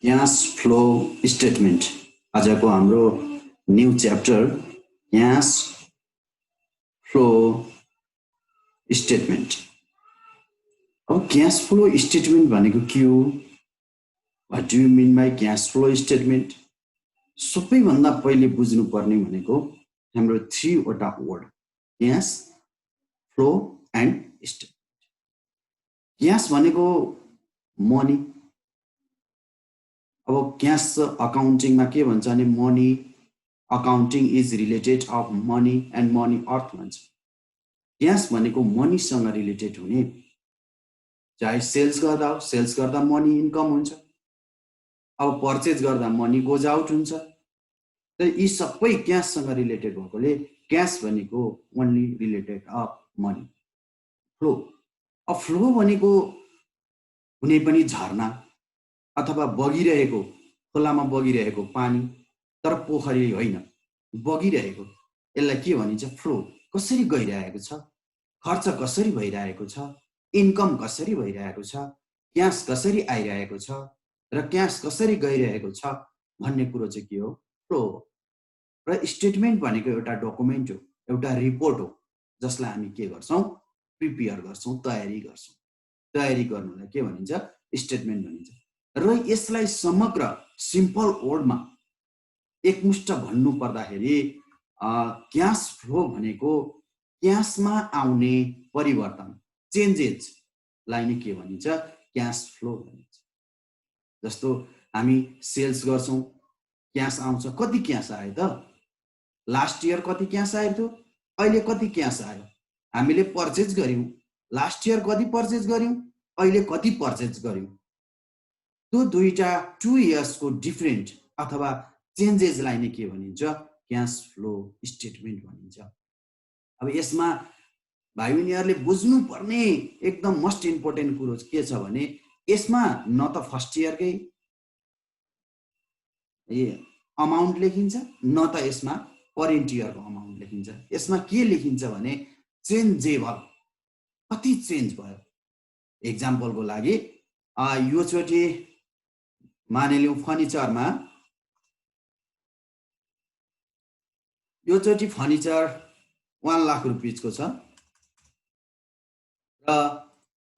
Cash flow statement आजको हाम्रो new chapter cash flow statement. अब क्याश फ्लो स्टेटमेन्ट भनेको के हो? What do you mean by cash flow statement? सबैभन्दा पहिले बुझ्नुपर्ने भनेको हाम्रो 3 वटा word cash flow and statement. Cash भनेको मनी। अब क्याश अकाउन्टिङमा के भन्छ भने money accounting is related of money and money अर्थ भन्छ। क्याश भनेको मनीसँग रिलेटेड हुने, चाहे सेल्स गर्दा हो, सेल्स गर्दा मनी इन्कम हुन्छ, अब पर्चेज गर्दा मनी गोज आउट हुन्छ। त यी सबै क्याशसँग रिलेटेड भएकोले क्याश भनेको only related of money. Flow, अब फ्लो भनेको कुनै पनि झरना अथवा बगिरहेको खोलामा बगिरहेको पानी, तर पोखरी होइन, बगिरहेको, यसलाई के भनिन्छ? फ्लो। कसरी गइरहेको छ, खर्च कसरी भइरहेको छ, इन्कम कसरी भइरहेको छ, क्याश कसरी आइरहेको छ र क्याश कसरी गइरहेको छ भन्ने कुरो चाहिँ के हो? फ्लो हो। र स्टेटमेन्ट भनेको एउटा डकुमेन्ट हो, एउटा रिपोर्ट हो, जसलाई हामी के गर्छौँ? प्रिपेयर गर्छौँ, तयारी गर्छौँ। तयारी गर्नुलाई के भनिन्छ? स्टेटमेन्ट भनिन्छ। र यसलाई समग्र सिम्पल वर्डमा एकमुष्ट भन्नु पर्दाखेरि क्याश फ्लो भनेको क्याशमा आउने परिवर्तन, चेन्जेसलाई नै के भनिन्छ? क्याश फ्लो भनिन्छ। जस्तो हामी सेल्स गर्छौँ, क्याश आउँछ। कति क्याश आयो त? लास्ट इयर कति क्याश आयो थियो, अहिले कति क्याश आयो? हामीले पर्चेज गर्यौँ, लास्ट इयर कति पर्चेज गर्यौँ, अहिले कति पर्चेज गर्यौँ? त्यो दुईटा 2 इयर्सको डिफरेन्ट अथवा चेन्जेसलाई नै के भनिन्छ? क्याश फ्लो स्टेटमेन्ट भनिन्छ। अब यसमा भाइ बहिनीहरूले बुझ्नुपर्ने एकदम मोस्ट इम्पोर्टेन्ट कुरो के छ भने यसमा न त फर्स्ट इयरकै अमाउन्ट लेखिन्छ, न त यसमा करेन्ट इयरको अमाउन्ट लेखिन्छ। यसमा के लेखिन्छ भने चेन्जेबल, कति चेन्ज भयो। एक्जाम्पलको लागि योचोटि मानिलिउँ फर्निचरमा, योचोटि फर्निचर 1 लाख रुपियाँको छ र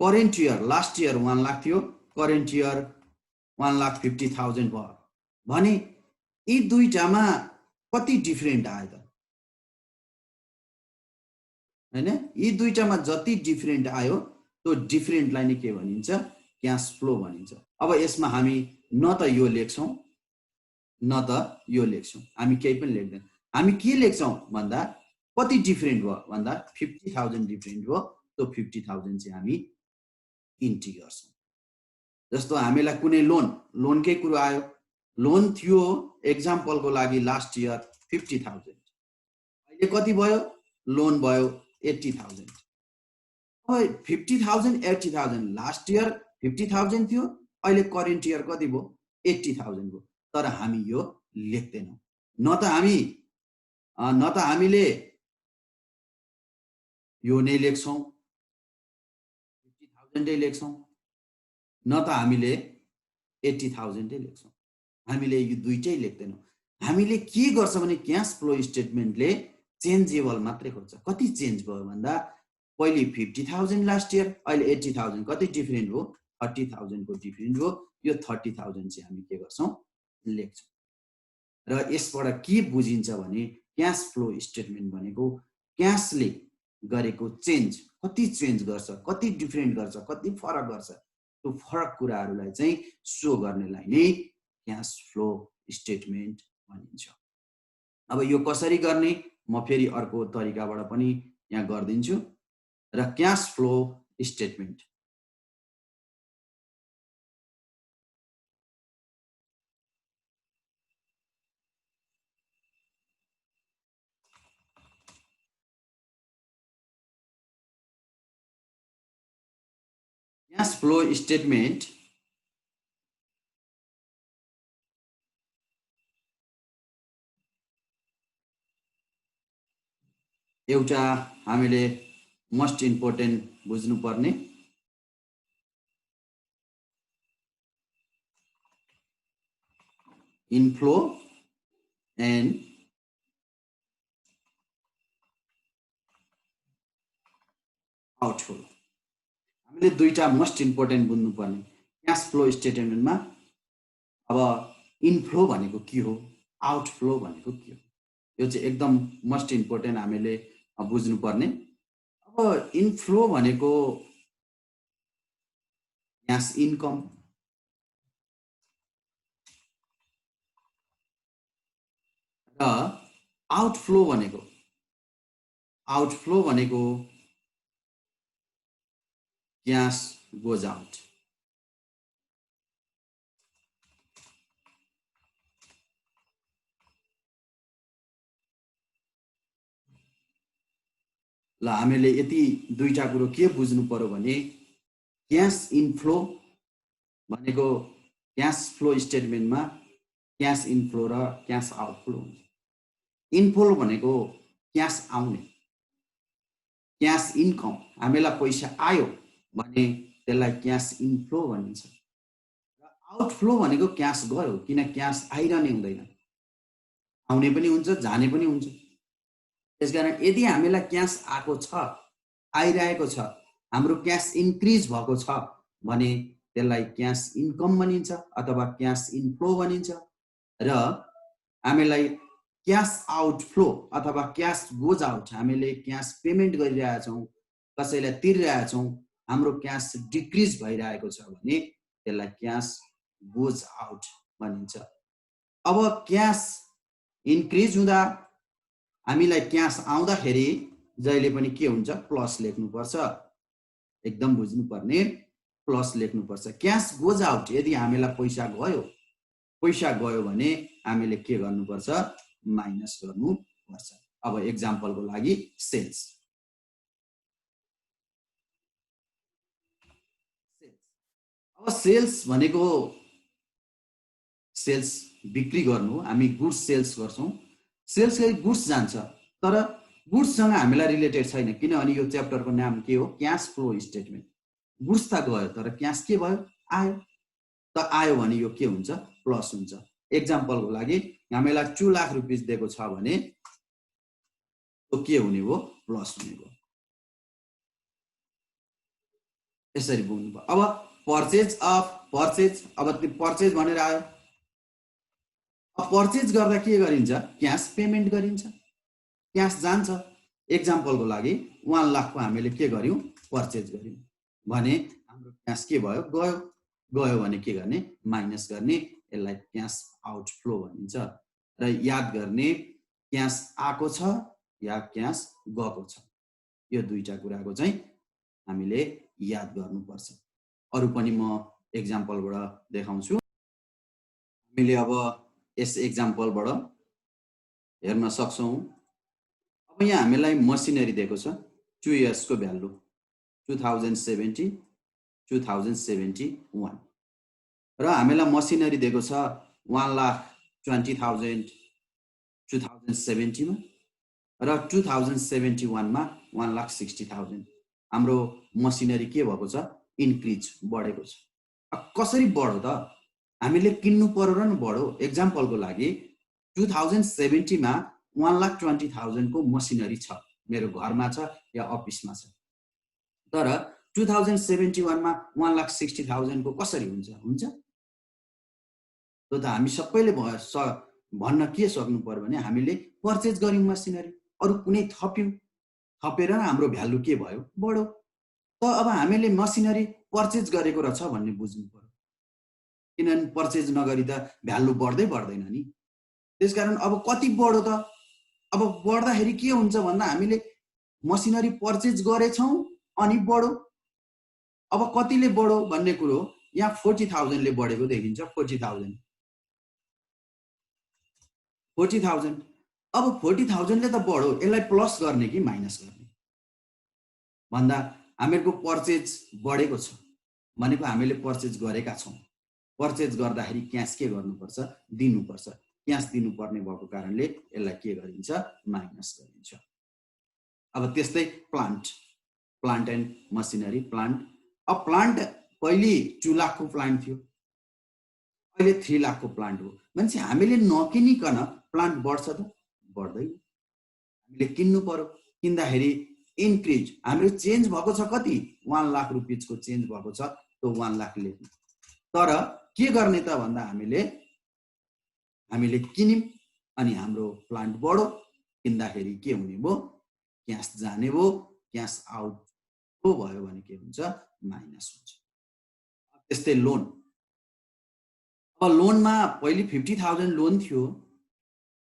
current year last year 1 lakh थियो, करेन्ट इयर 1,50,000 भयो भने यी दुईटामा कति डिफरेन्ट आयो त? हैन, यी दुईटामा जति डिफरेन्ट आयो त्यो डिफरेन्टलाई नै के भनिन्छ? क्याश फ्लो भनिन्छ। अब यसमा हामी न त यो लेख्छौँ न त यो लेख्छौँ, हामी केही पनि लेख्दैन। हामी के लेख्छौँ भन्दा कति डिफरेन्ट भयो भन्दा 50,000 डिफरेन्ट भयो, त्यो 50,000 चाहिँ हामी इन्ट्री गर्छौँ। जस्तो हामीलाई कुनै लोनकै कुरो आयो, लोन थियो एक्जाम्पलको लागि लास्ट इयर 50,000, अहिले कति भयो? लोन भयो 80,000। अब 50,000 80,000, लास्ट इयर 50,000 थियो, अहिले करेन्ट इयर कति भयो? 80,000 भयो। तर हामी यो लेख्दैनौँ। न त हामीले यो नै लेख्छौँ 50,000 लेख्छौँ, न त हामीले 80,000 लेख्छौँ। हामीले यो दुईटै लेख्दैनौँ। हामीले के गर्छ भने क्याश फ्लो स्टेटमेन्टले चेन्जेबल मात्रै खोज्छ। कति चेन्ज भयो भन्दा पहिले 50,000 लास्ट इयर, अहिले 80,000, कति डिफरेन्ट हो? 30,000 को डिफरेन्ट हो। यो 30,000 चाहिँ हामी के गर्छौँ? लेख्छौँ। र यसबाट के बुझिन्छ भने क्याश फ्लो स्टेटमेन्ट भनेको क्याशले गरेको चेन्ज, कति चेन्ज गर्छ, कति डिफरेन्ट गर्छ, कति फरक गर्छ, त्यो फरक कुराहरूलाई चाहिँ सो गर्नेलाई नै क्याश फ्लो स्टेटमेन्ट भनिन्छ। अब यो कसरी गर्ने म फेरि अर्को तरिकाबाट पनि यहाँ गरिदिन्छु। र cash flow statement cash flow statement एउटा हामीले मोस्ट इम्पोर्टेन्ट बुझ्नुपर्ने इनफ्लो एन्ड आउटफ्लो। हामीले दुईटा मोस्ट इम्पोर्टेन्ट बुझ्नुपर्ने क्याश फ्लो स्टेटमेन्टमा अब इनफ्लो भनेको के हो, आउटफ्लो भनेको के हो, यो चाहिँ एकदम मोस्ट इम्पोर्टेन्ट हामीले बुझ्नुपर्ने। अब इनफ्लो भनेको क्याश इन्कम र आउटफ्लो भनेको क्याश गोज आउट। ल हामीले यति दुईटा कुरो के बुझ्नु पर्यो भने क्याश इनफ्लो भनेको क्याश फ्लो स्टेटमेन्टमा क्याश इनफ्लो र क्याश आउटफ्लो हुन्छ। इनफ्लो भनेको क्याश आउने, क्याश इन्कम, हामीलाई पैसा आयो भने त्यसलाई क्याश इनफ्लो भनिन्छ। र आउटफ्लो भनेको क्याश गयो, किन क्याश आइरहने हुँदैन, आउने पनि हुन्छ जाने पनि हुन्छ। त्यसकारण यदि हामीलाई क्याश आएको छ, आइरहेको छ, हाम्रो क्याश इन्क्रिज भएको छ भने त्यसलाई क्याश इन्कम भनिन्छ अथवा क्याश इनफ्लो भनिन्छ। र हामीलाई क्याश आउटफ्लो अथवा क्याश गोज आउट, हामीले क्याश पेमेन्ट गरिरहेका छौँ, कसैलाई तिरिरहेका छौँ, हाम्रो क्याश डिक्रिज भइरहेको छ भने त्यसलाई क्याश गोज आउट भनिन्छ। अब क्याश इन्क्रिज हुँदा हामीलाई क्याश आउँदाखेरि जहिले पनि के हुन्छ, प्लस लेख्नुपर्छ, एकदम बुझ्नुपर्ने, प्लस लेख्नुपर्छ। क्याश गोज आउट, यदि हामीलाई पैसा गयो भने हामीले के गर्नुपर्छ, माइनस गर्नुपर्छ। अब एक्जाम्पलको लागि सेल्स, अब सेल्स भनेको सेल्स बिक्री गर्नु, हामी गुड्स सेल्स गर्छौँ, सेल्स गुड्स जान्छ, तर गुड्ससँग हामीलाई रिलेटेड छैन, किनभने यो च्याप्टरको नाम के हो, क्याश फ्लो स्टेटमेन्ट। गुड्स त गयो तर क्याश के भयो, आयो, त आयो भने यो के हुन्छ, प्लस हुन्छ। एक्जाम्पलको लागि हामीलाई 2 लाख रुपियाँ दिएको छ भने त्यो के हुने हो, प्लस हुने हो। यसरी बुझ्नु भयो। अब पर्चेज, अब त्यो पर्चेज भनेर आयो, अब पर्चेज गर्दा के गरिन्छ, क्याश पेमेन्ट गरिन्छ, क्याश जान्छ। एक्जाम्पलको लागि 1 लाखको हामीले के गर्यौँ, पर्चेज गर्यौँ भने हाम्रो क्याश के भयो, गयो भने के गर्ने, माइनस गर्ने, यसलाई क्याश आउटफ्लो भनिन्छ। र याद गर्ने, क्याश आएको छ या क्याश गएको छ, यो दुईटा कुराको चाहिँ हामीले याद गर्नुपर्छ। अरू पनि म एक्जाम्पलबाट देखाउँछु। हामीले अब यस एक्जाम्पलबाट हेर्न सक्छौँ। अब यहाँ हामीलाई मसिनरी दिएको छ, 2 इयर्सको भ्यालु 2070, 2071, र हामीलाई मसिनरी दिएको छ 1,20,000 2070 मा र 2071 मा 1,60,000। हाम्रो मसिनरी के भएको छ, इन्क्रिज, बढेको छ। कसरी बढ्यो त, हामीले किन्नु पर्यो र बढ्यो। एक्जाम्पलको लागि 2070 मा 1,20,000 को मसिनरी छ, मेरो घरमा छ या अफिसमा छ, तर 2071 मा 1,60,000 को कसरी हुन्छ? त्यो त हामी सबैले भन्न के सक्नु पर्यो भने हामीले पर्चेज गर्यौँ मसिनरी, अरू कुनै थपेर हाम्रो भ्यालु के भयो, बढ्यो। त अब हामीले मसिनरी पर्चेज गरेको रहेछ भन्ने बुझ्नु पर्यो, किनभने पर्चेज नगरी त भ्यालु बढ्दैन नि। त्यसकारण अब कति बढ्यो त, अब बढ्दाखेरि के हुन्छ भन्दा हामीले मसिनरी पर्चेज गरेछौँ अनि बढ्यो। अब कतिले बढ्यो भन्ने कुरो यहाँ 40,000 ले बढेको देखिन्छ, 40,000। अब 40,000 ले त बढ्यो, यसलाई प्लस गर्ने कि माइनस गर्ने भन्दा हामीहरूको पर्चेज बढेको छ भनेको हामीले पर्चेज गरेका छौँ। पर्चेज गर्दाखेरि क्याश के गर्नुपर्छ, दिनुपर्छ। क्याश दिनुपर्ने भएको कारणले यसलाई के गरिन्छ, माइनस गरिन्छ। अब त्यस्तै प्लान्ट एन्ड मसिनरी। प्लान्ट, अब प्लान्ट पहिले 2 लाखको प्लान्ट थियो, अहिले 3 लाखको प्लान्ट हो मान्छे हामीले नकिनिकन प्लान्ट बढ्छ त बढ्दैन हामीले किन्नु पर्यो किन्दाखेरि इन्क्रिज हाम्रो चेन्ज भएको छ कति 1 लाख रुपैयाँको चेन्ज भएको छ त्यो 1 लाख लेख्नु तर के गर्ने त भन्दा हामीले किन्यौं अनि हाम्रो प्लान्ट बढ्यो किन्दाखेरि के हुने भो क्याश जाने भो क्याश आउट भयो भने के हुन्छ माइनस हुन्छ त्यस्तै लोन अब लोनमा पहिले 50,000 लोन थियो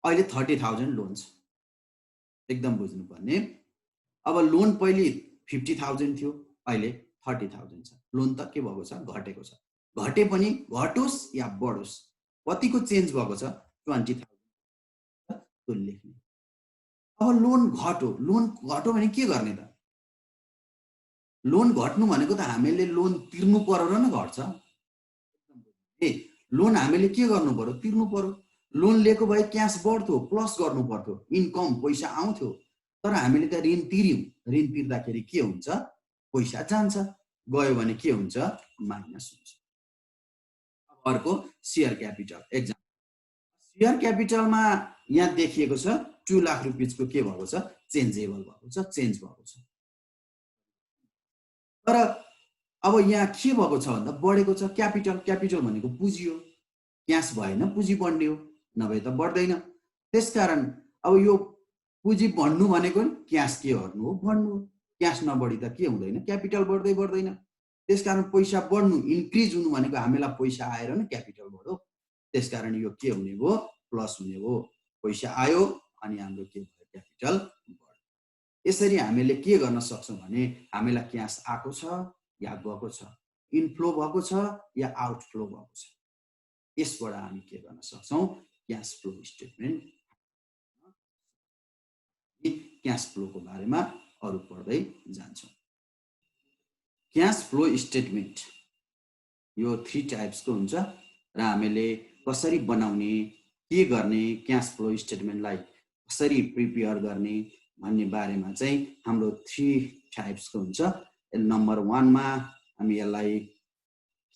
अहिले 30,000 लोन छ एकदम बुझ्नुपर्ने अब लोन पहिले 50,000 थियो अहिले 30,000 छ लोन त के भएको छ घटेको छ घटे पनि घटोस् या बढोस् कतिको चेन्ज भएको छ 20,000 त्यो लेख्ने अब लोन घट्यो भने के गर्ने त लोन घट्नु भनेको त हामीले लोन तिर्नु पर्यो र न घट्छ लोन हामीले के गर्नु पर्यो तिर्नु पर्यो लोन लिएको भए क्याश बढ्थ्यो प्लस गर्नु पर्थ्यो इन्कम पैसा आउँथ्यो तर हामीले त ऋण तिर्यौं ऋण तिर्दाखेरि के हुन्छ पैसा जान्छ गयो भने के हुन्छ माइनस हुन्छ अर्को शेयर क्यापिटल एक्जाम्पल शेयर क्यापिटलमा यहाँ देखिएको छ 2 लाख रुपैयाँको के भएको छ चेन्जेबल भएको छ चेन्ज भएको छ तर अब यहाँ के भएको छ भन्दा बढेको छ क्यापिटल भनेको पुँजी हो क्याश भएन पुँजी बढ्ने हो नभए त बढ्दैन त्यसकारण अब यो पुँजी बढ्नु भनेको क्याश के गर्नु हो बढ्नु हो क्याश नबढी त के हुँदैन क्यापिटल बढ्दैन त्यसकारण पैसा बढ्नु इन्क्रिज हुनु भनेको हामीलाई पैसा आएर न क्यापिटल बढ्यो त्यसकारण यो के हुने भो प्लस हुने भो पैसा आयो अनि हाम्रो के भयो क्यापिटल बढ्यो यसरी हामीले के गर्न सक्छौं भने हामीलाई क्याश आएको छ या गएको छ इनफ्लो भएको छ या आउटफ्लो भएको छ यसबाट हामी के गर्न सक्छौं क्याश फ्लो स्टेटमेन्ट क्याश फ्लोको बारेमा अरु पढ्दै जान्छौं क्याश फ्लो स्टेटमेन्ट यो 3 टाइप्सको हुन्छ र हामीले कसरी बनाउने के गर्ने क्याश फ्लो स्टेटमेन्टलाई कसरी प्रिपेयर गर्ने भन्ने बारेमा चाहिँ हाम्रो 3 टाइप्सको हुन्छ नम्बर 1 मा हामी यसलाई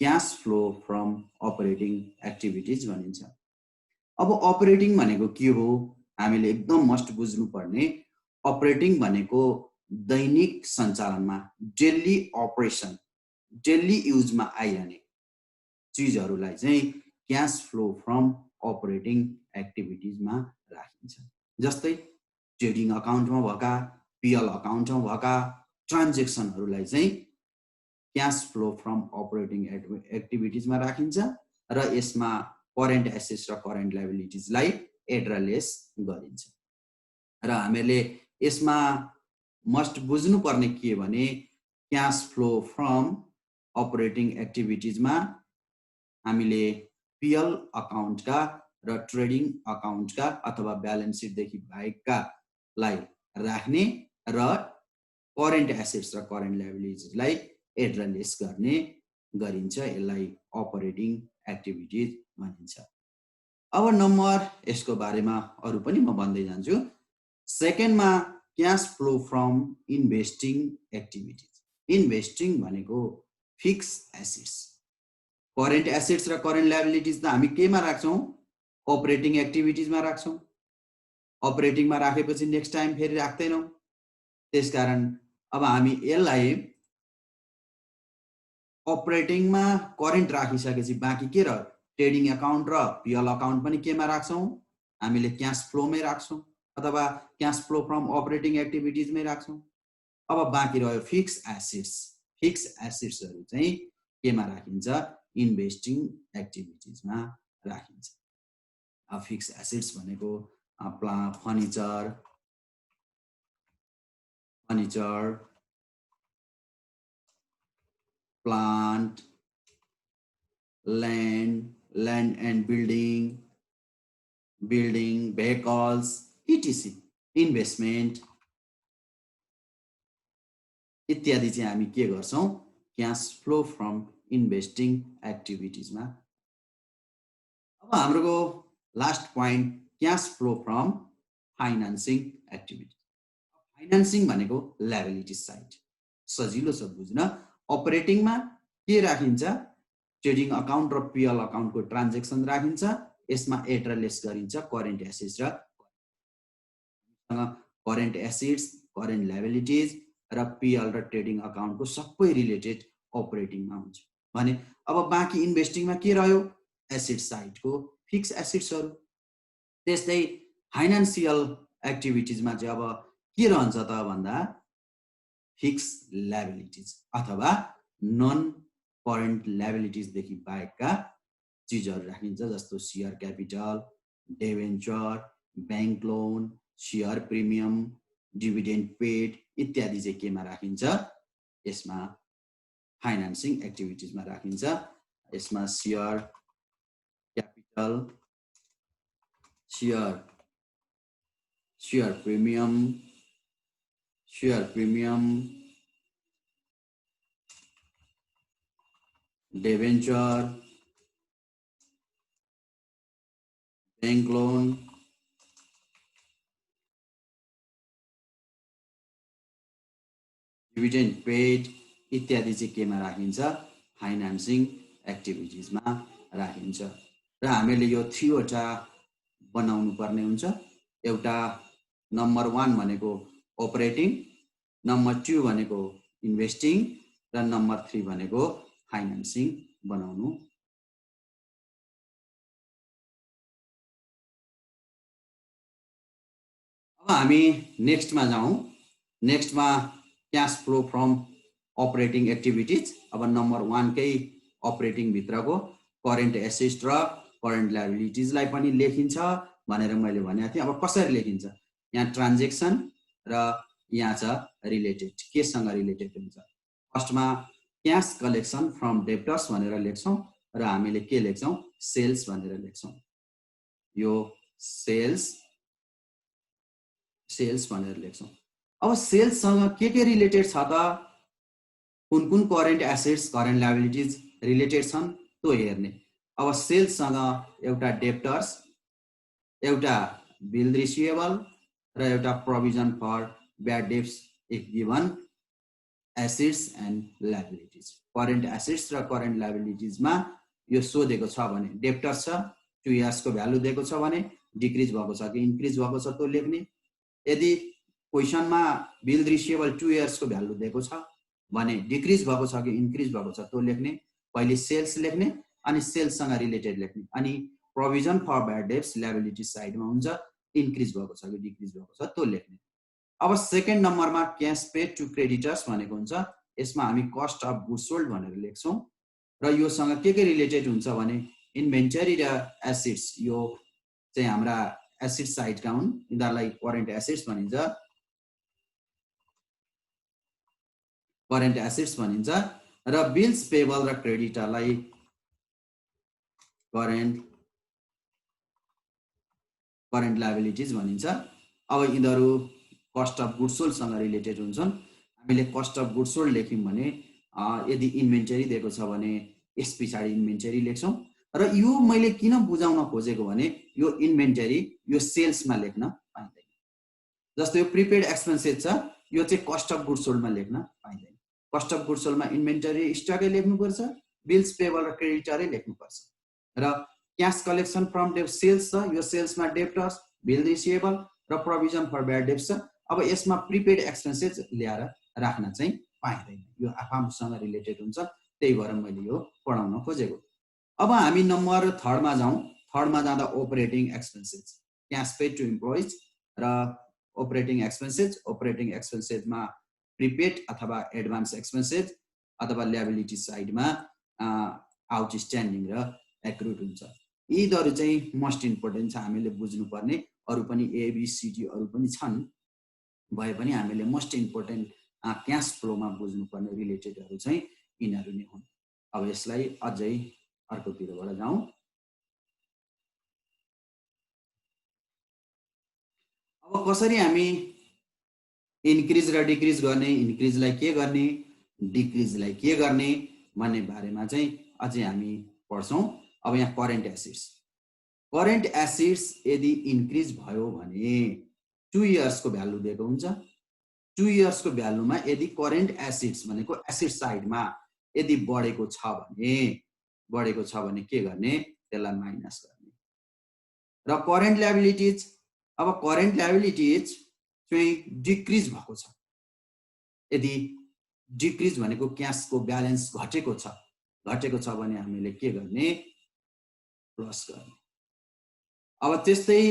cash flow from operating activities भनिन्छ अब अपरेटिङ भनेको के हो हामीले एकदम मस्ट बुझ्नु पर्ने अपरेटिङ भनेको दैनिक सञ्चालनमा डेली अपरेसन डेली युजमा आइरहने चीजहरुलाई चाहिँ क्याश फ्लो फ्रम अपरेटिङ एक्टिभिटीजमा राखिन्छ जस्तै ट्रेडिङ अकाउन्टमा भएका पीएल अकाउन्टमा भएका ट्रान्ज्याक्सनहरुलाई चाहिँ क्याश फ्लो फ्रम अपरेटिङ एक्टिभिटीजमा राखिन्छ र यसमा करेन्ट एसेट्स र करेन्ट लायबिलिटीजलाई एड र लेस गरिन्छ र हामीले यसमा मस्ट बुझ्नु पर्ने के भने क्याश फ्लो फ्रम अपरेटिङ एक्टिभिटीजमा हामीले पीएल अकाउन्टका र ट्रेडिङ अकाउन्टका अथवा ब्यालेन्स सिट देखि बाहेकका लाई राख्ने र करेन्ट एसेट्स र करेन्ट लायबिलिटीजलाई एड र लेस गर्ने गरिन्छ यसलाई अपरेटिङ एक्टिभिटीज भनिन्छ अब नम्बर यसको बारेमा अरु पनि म भन्दै जान्छु सेकेन्डमा cash flow from investing activities investing भनेको फिक्स एसेट्स करेन्ट एसेट्स र करेन्ट लायबिलिटीज त हामी केमा राख्छौं अपरेटिङ एक्टिभिटीजमा राख्छौं अपरेटिङमा राखेपछि नेक्स्ट टाइम फेरि राख्दैनौं त्यसकारण अब हामी यसलाई अपरेटिङमा करेन्ट राखिसकेपछि बाँकी के रह्यो ट्रेडिङ अकाउन्ट र पीएल अकाउन्ट पनि केमा राख्छौं हामीले क्याश फ्लोमै राख्छौं अथवा क्याश फ्लो फ्रम अपरेटिङ एक्टिभिटीजमै राख्छौं अब बाँकी रह्यो फिक्स एसेट्सहरु चाहिँ केमा राखिन्छ इन्भेस्टिङ एक्टिभिटीजमा राखिन्छ फिक्स एसेट्स भनेको furniture plant land and building vehicles etc investment इत्यादि चाहिँ हामी के गर्छौं क्याश फ्लो फ्रम इन्भेस्टिङ एक्टिभिटीजमा अब हाम्रो last point cash flow from financing activity financing भनेको लायबिलिटी साइड सजिलो छ बुझ्न अपरेटिङमा के राखिन्छ ट्रेडिङ अकाउन्ट र पिएल अकाउन्टको ट्रान्जेक्सन राखिन्छ यसमा एड र लेस गरिन्छ करेन्ट एसेट्स र करेन्ट एसेट्स करेन्ट लायबिलिटीज र पिएल र ट्रेडिङ अकाउन्टको सबै रिलेटेड अपरेटिङमा हुन्छ भने अब बाँकी इन्भेस्टिङमा के रह्यो एसेट साइडको फिक्स एसेट्सहरु त्यस्तै फाइनान्शियल एक्टिभिटिजमा चाहिँ अब के रहन्छ त भन्दा फिक्स लायबिलिटीज अथवा नन करेन्ट लायबिलिटीज देखि बाहेकका चीजहरु राखिन्छ जस्तो share capital debenture bank loan share premium dividend paid इत्यादि चाहिँ केमा राखिन्छ यसमा फाइनान्सिङ एक्टिभिटिजमा राखिन्छ यसमा share capital share premium debenture bank loan dividend paid इत्यादि चाहिँ केमा राखिन्छ फाइनान्सिङ एक्टिभिटिजमा राखिन्छ र हामीले यो 3 वटा बनाउनु पर्ने हुन्छ एउटा नम्बर 1 भनेको अपरेटिङ नम्बर 2 भनेको इन्भेस्टिङ र नम्बर 3 भनेको फाइनान्सिङ बनाउनु अब हामी नेक्स्टमा जाउँ नेक्स्टमा cash flow from operating activities अब नम्बर 1 कै अपरेटिङ भित्रको करेन्ट एसेट्स र करेन्ट लायबिलिटीजलाई पनि लेखिन्छ भनेर मैले भनेको थिएँ अब कसरी लेखिन्छ यहाँ ट्रान्जेक्सन र यहाँ छ रिलेटेड केसँग रिलेटेड हुन्छ फर्स्टमा क्याश कलेक्सन फ्रम डेब्टर्स भनेर लेख्छौं र हामीले के लेख्छौं सेल्स भनेर लेख्छौं यो सेल्स भनेर लेख्छौं अब सेल्स सँग के रिलेटेड छ त कुन current assets current liabilities related छन् त्यो हेर्ने अब सेल्स सँग एउटा डेब्टर्स एउटा बिल रिसिभेबल र एउटा provision for bad debts if given assets and liabilities current assets र करेन्ट लायबिलिटीजमा यो सोधेको छ भने डेब्टर्स छ 2 इयर्स को भ्यालु दिएको छ भने डिक्रिज भएको छ कि इन्क्रिज भएको छ त्यो लेख्ने यदि क्वेशनमा बिल रिसिभेबल 2 इयर्स को भ्यालु दिएको छ भने डिक्रिज भएको छ कि इन्क्रिज भएको छ त्यो लेख्ने पहिले सेल्स लेख्ने अनि सेल्स सँग रिलेटेड लेख्ने अनि provision for bad debts liability साइडमा हुन्छ इन्क्रिज भएको छ कि डिक्रिज भएको छ त्यो लेख्ने अब सेकेन्ड नम्बरमा क्याश पेड टु क्रेडिटर्स भनेको हुन्छ यसमा हामी कस्ट अफ गुड्स सोल्ड भनेर लेख्छौं र यो सँग के रिलेटेड हुन्छ भने इन्भेन्टरी र एसेट्स यो चाहिँ हाम्रा एसेट साइडका हुन् यिनीहरुलाई करेन्ट एसेट्स भनिन्छ र बिल्स पेबल र क्रेडिटरलाई करेन्ट लायबिलिटीज भनिन्छ अब यिनीहरु कस्ट अफ गुड्स सोल्ड सँग रिलेटेड हुन्छन् हामीले कस्ट अफ गुड्स सोल्ड लेख्यौं भने यदि इन्भेन्टरी दिएको छ भने यस पछाडी इन्भेन्टरी लेख्छौं र यो मैले किन बुझाउन खोजेको भने यो इन्भेन्टरी यो सेल्समा लेख्न पाइदैन जस्तो यो प्रिपेड एक्सपेन्सेस छ यो चाहिँ कस्ट अफ गुड्स सोल्डमा लेख्न पाइदैन कस्ट अफ गुड्स सोल्डमा इन्भेन्टरी स्टकै लेख्नु पर्छ बिल्स पेबल र क्रेडिटरै लेख्नु पर्छ र क्याश कलेक्सन फ्रम सेल्स छ यो सेल्समा डेब्टर्स बिल रिसिभेबल र प्रोभिजन फर ब्याड डेब्ट्स छ अब यसमा प्रिपेड एक्सपेन्सेस ल्याएर राख्न चाहिँ पाइदैन यो आफैसँग रिलेटेड हुन्छ त्यही भएर मैले यो पढाउन खोजेको अब हामी नम्बर 3 मा जाउँ 3 मा जाँदा operating expenses cash paid to employees र अपरेटिङ एक्सपेन्सेसमा प्रिपेड अथवा एडभान्स एक्सपेन्सेस अथवा लायबिलिटी साइडमा आउटस्ट्यान्डिङ र एक्रुड हुन्छ यिनीहरु चाहिँ मोस्ट इम्पोर्टेन्ट छ हामीले बुझ्नु पर्ने अरु पनि एबीसीडी अरु पनि छन् भए पनि हामीले मोस्ट इम्पोर्टेन्ट क्याश फ्लोमा बुझ्नु पर्ने रिलेटेडहरु चाहिँ यिनीहरु नै हुन् अब यसलाई अझै अर्कोतिरबाट जाउँ अब कसरी हामी इन्क्रिज र डिक्रिज गर्ने इन्क्रिजलाई के गर्ने डिक्रिजलाई के गर्ने भन्ने बारेमा चाहिँ अझै हामी पढ्छौं अब यहाँ करेन्ट एसेट्स यदि इन्क्रिज भयो भने 2 इयर्स को भ्यालु दिएको हुन्छ 2 इयर्स को भ्यालुमा यदि करेन्ट एसेट्स भनेको एसेट साइडमा यदि बढेको छ भने बढेको छ भने के गर्ने त्यसलाई माइनस गर्ने र करेन्ट लायबिलिटीज अब करेन्ट लायबिलिटीज चाहिँ डिक्रिज भएको छ यदि डिक्रिज भनेको क्याशको ब्यालेन्स घटेको छ भने हामीले के गर्ने प्लस गर्ने अब त्यस्तै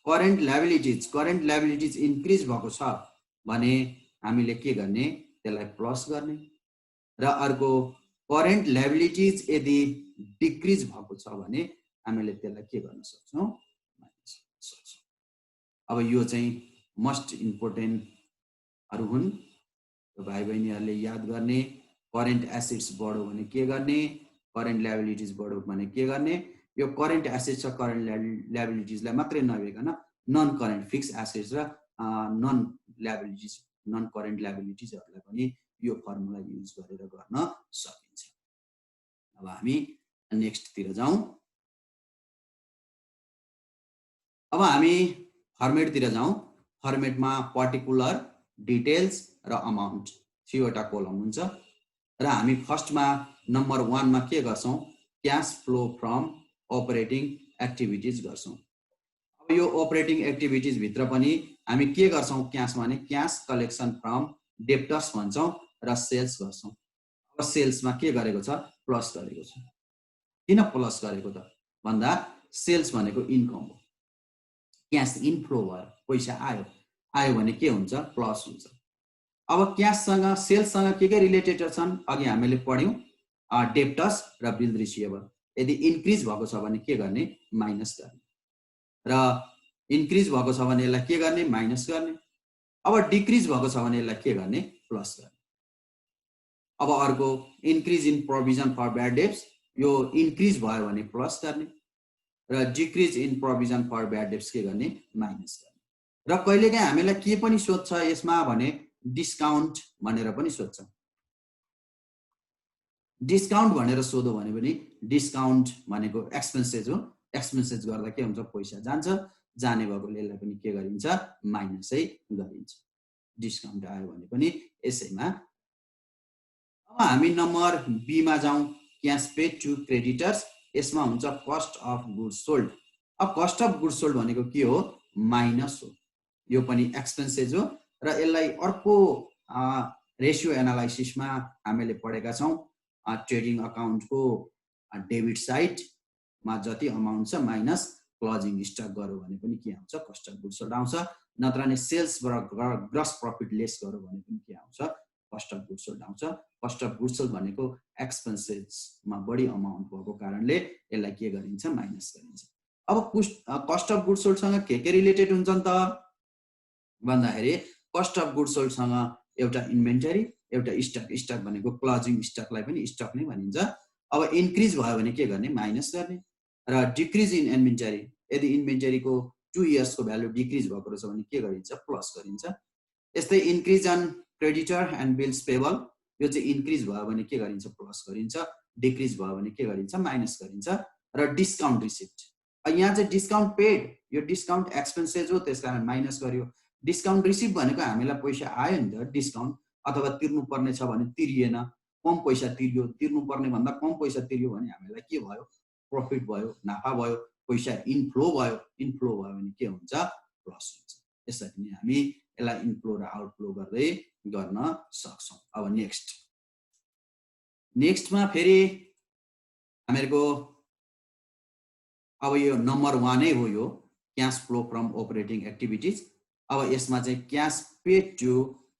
करेन्ट लायबिलिटीज इन्क्रिज भएको छ भने हामीले के गर्ने त्यसलाई प्लस गर्ने र अर्को करेन्ट लायबिलिटीज यदि डिक्रिज भएको छ भने हामीले त्यसलाई के गर्न सक्छौं माइनस गर्न सक्छौं अब यो चाहिँ मोस्ट इम्पोर्टेन्टहरु हुन् भाइ बहिनीहरुले याद गर्ने करेन्ट एसेट्स बढ्यो भने के गर्ने करेन्ट लायबिलिटीज बढ्यो भने के गर्ने यो करेन्ट एसेट्स र करेन्ट लायबिलिटीजलाई मात्रै नभेकन नन करेन्ट फिक्स एसेट्स र नन करेन्ट लायबिलिटीजहरुलाई पनि यो फर्मुला युज गरेर गर्न सकिन्छ अब हामी नेक्स्ट तिर जाउँ अब हामी फर्मेट तिर जाउँ फर्मेटमा पर्टिकुलर डिटेल्स र अमाउन्ट थ्रीवटा कोलम हुन्छ र हामी फर्स्टमा नम्बर 1 मा के गर्छौं cash flow from operating activities गर्छौं अब यो अपरेटिङ एक्टिभिटीज भित्र पनि हामी के गर्छौं क्याश माने क्याश कलेक्सन फ्रम डेप्टर्स भन्छौं र सेल्स गर्छौं अब सेल्समा के गरेको छ प्लस गरेको छ किन प्लस गरेको त भन्दा सेल्स भनेको इन्कम हो क्याश इनफ्लो भयो पैसा आयो भने के हुन्छ प्लस हुन्छ अब क्याश सँग सेल्स सँग के रिलेटेड छन् अघि हामीले पढ्यौं डेप्टर्स र बिल रिसिभेबल यदि इन्क्रिज भएको छ भने के गर्ने माइनस गर्ने र इन्क्रिज भएको छ भने यसलाई के गर्ने माइनस गर्ने अब डिक्रिज भएको छ भने यसलाई के गर्ने प्लस गर्ने अब अर्को increase in provision for bad debts यो इन्क्रिज भयो भने प्लस गर्ने र decrease in provision for bad debts के गर्ने माइनस गर्ने र कहिलेकाहीँ हामीलाई के पनि सोध्छ यसमा भने डिस्काउन्ट भनेर पनि सोध्छ डिस्काउन्ट भनेर सोध्यो भने पनि डिस्काउन्ट भनेको एक्सपेन्सेस हो एक्सपेन्सेस गर्दा के हुन्छ पैसा जान्छ जाने भएकोले यसलाई पनि के गरिन्छ माइनसै गरिन्छ डिस्काउन्ट आयो भने पनि यसैमा अब हामी नम्बर बी मा जाउँ क्याश पेड टु क्रेडिटर्स यसमा हुन्छ कस्ट अफ गुड्स सोल्ड अब कस्ट अफ गुड्स सोल्ड भनेको के हो माइनस हो यो पनि एक्सपेन्सेस हो र यसलाई अर्को रेशियो एनालाइसिसमा हामीले पढेका छौं ट्रेडिङ अकाउन्टको डेबिट साइड मा जति अमाउन्ट छ माइनस क्लोजिङ स्टक गर्यो भने पनि के आउँछ कस्ट अफ गुड्स सोल्ड आउँछ नत्र नि सेल्स ग्रस प्रॉफिट लेस गर्यो भने पनि के आउँछ कस्ट अफ गुड्स सोल्ड आउँछ कस्ट अफ गुड्स सोल्ड भनेको एक्सपेन्सेस मा बढी अमाउन्ट भएको कारणले यसलाई के गरिन्छ माइनस गरिन्छ अब कस्ट अफ गुड्स सोल्ड सँग के रिलेटेड हुन्छन् त भन्दाखेरि कस्ट अफ गुड्स सोल्ड सँग एउटा इन्भेन्टरी एउटा स्टक भनेको क्लोजिङ स्टकलाई पनि स्टक नै भनिन्छ अब इन्क्रिज भयो भने के गर्ने माइनस गर्ने र डिक्रिज इन इन्भेन्टरी यदि इन्भेन्टरीको 2 इयर्स को भ्यालु डिक्रिज भएको रहेछ भने के गरिन्छ प्लस गरिन्छ यस्तै increase on creditor and bills payable यो चाहिँ इन्क्रिज भयो भने के गरिन्छ प्लस गरिन्छ डिक्रिज भयो भने के गरिन्छ माइनस गरिन्छ र डिस्काउन्ट रिसिप्ट यहाँ चाहिँ डिस्काउन्ट पेड यो डिस्काउन्ट एक्सपेन्सेस हो त्यसकारण माइनस गर्यो डिस्काउन्ट रिसिप्ट भनेको हामीलाई पैसा आयो नि त डिस्काउन्ट अथवा तिर्नु पर्ने छ भने तिरिएन कम पैसा तिर्यो तिर्नु पर्ने भन्दा कम पैसा तिर्यो भने हामीलाई के भयो प्रॉफिट भयो नाफा भयो पैसा इनफ्लो भयो भने के हुन्छ प्लस हुन्छ यसरी नै हामी यसलाई इनफ्लो र आउटफ्लो गर्दै गर्न सक्छौं अब नेक्स्टमा फेरि हामीहरुको अब यो नम्बर 1 नै हो यो cash flow from operating activities अब यसमा चाहिँ cash paid to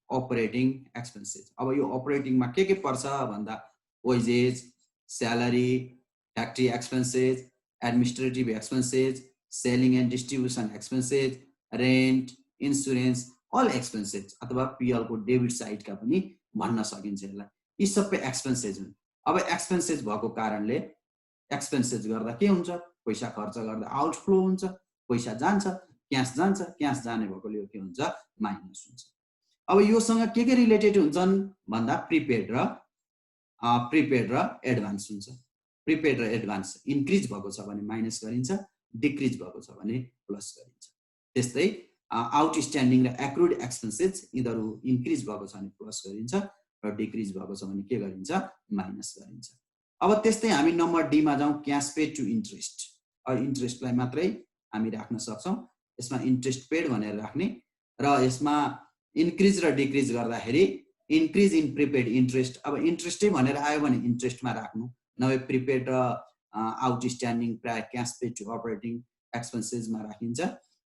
operating expenses अब यो अपरेटिङमा के पर्छ भन्दा wages salary factory expenses administrative expenses selling and distribution expenses rent insurance all expenses अथवा पीएल को डेबिट साइडका पनि भन्न सकिन्छ यसलाई यी सबै एक्सपेन्सेस हुन् अब एक्सपेन्सेस भएको कारणले एक्सपेन्सेस गर्दा के हुन्छ पैसा खर्च गर्दा आउटफ्लो हुन्छ पैसा जान्छ क्याश जाने भएकोले के हुन्छ माइनस हुन्छ अब योसँग के रिलेटेड हुन्छन् भन्दा प्रिपेड र एडभान्स हुन्छ प्रिपेड र एडभान्स इन्क्रिज भएको छ भने माइनस गरिन्छ डिक्रिज भएको छ भने प्लस गरिन्छ त्यस्तै आउटस्ट्यान्डिङ र एक्रुड एक्सपेन्सेस यिनीहरु इन्क्रिज भएको छ भने प्लस गरिन्छ र डिक्रिज भएको छ भने के गरिन्छ माइनस गरिन्छ अब त्यस्तै हामी नम्बर डी मा जाउँ, क्याश पेड टु इन्ट्रेस्ट। अब इन्ट्रेस्टलाई मात्रै हामी राख्न सक्छौँ, यसमा इन्ट्रेस्ट पेड भनेर राख्ने र यसमा इन्क्रिज र डिक्रिज गर्दाखेरि इन्क्रिज इन प्रिपेड इन्ट्रेस्ट। अब इन्ट्रेस्टै भनेर आयो भने इन्ट्रेस्टमा राख्नु, नभए प्रिपेड र आउटस्ट्यान्डिङ प्राय क्याश पेड टु अपरेटिङ एक्सपेन्सेसमा राखिन्छ।